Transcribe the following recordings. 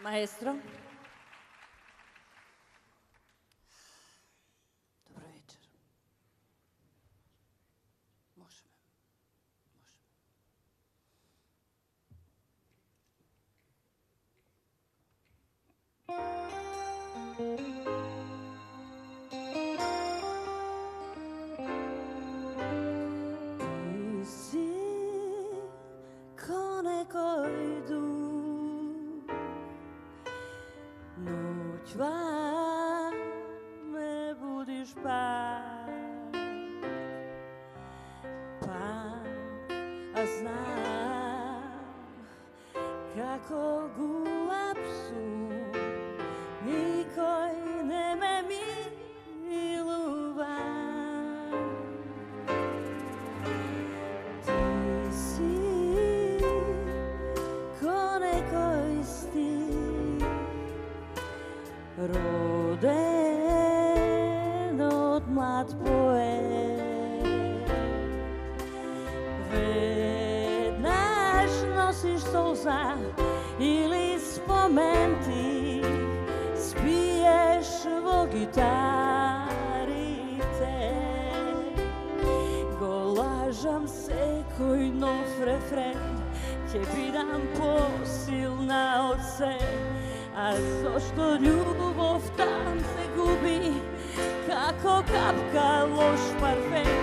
Маестро. Добро вечер. Можеме. Ти си ко некој дух, ноќва ме будиш пак, а знам како гулаб сум, никој не ме милува. Ти си ко некој стих, роден од млад поет. Веднаш носиш солза или спомен ти, спиеш во гитарите. Го лажам секој нов рефрен, ќе бидам посилна од се. А зошто љубовта се губи како капка лош парфем?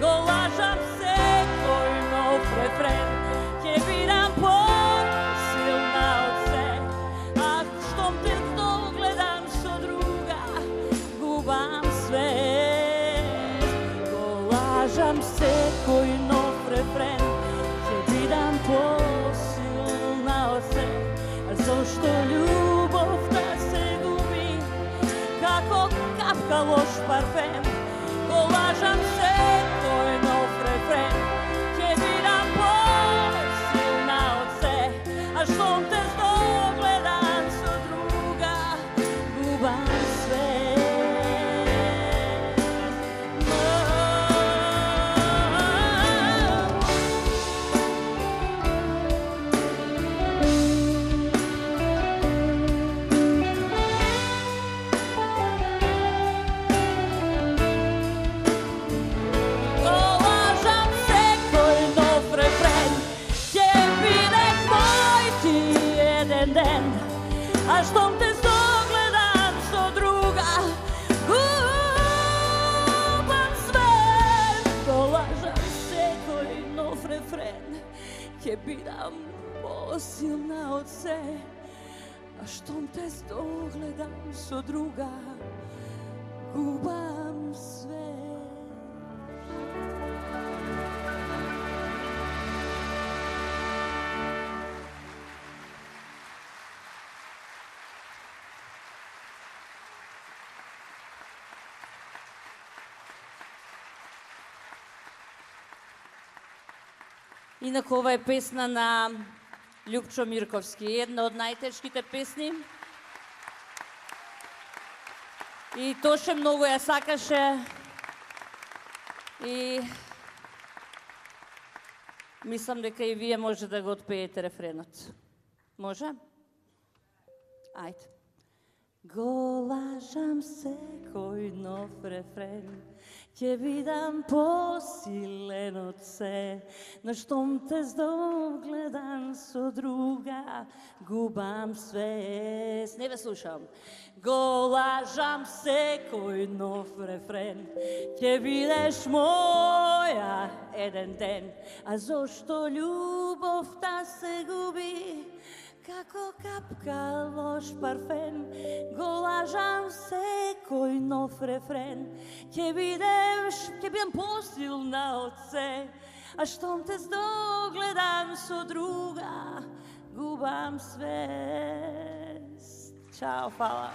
Го лажам секој нов рефрен, ќе бидам посилна од се. А штом те догледам со друга, губам свет. Го лажам секој нов рефрен, ќе бидам посилна од се. А зошто љубовта се губи како капка лош парфем? Го лажам секој нов рефрен, ќе бидам посилна од се. А штом те догледам со друга, губам свет. А штом те догледам со друга, губам свет. Го лажам секој нов рефрен, ќе бидам посилна од се. А штом те догледам со друга, губам свет. Инаку ова е песна на Љупчо Мирковски, една од најтешките песни. И Тоше многу ја сакаше. И мислам дека и вие може да го отпеете рефренот. Може? Ајде. Го лажам секој нов рефрен, ќе бидам посилен од се. Но штом те догледам со друга, губам свест. Не ве слушам. Го лажам секој нов рефрен, ќе бидеш моја еден ден. А зошто љубовта се губи како капка лош парфем? Го лажам секој нов рефрен, ќе бидам посилна од се. А штом те догледам со друга, губам свест. Чао, фала.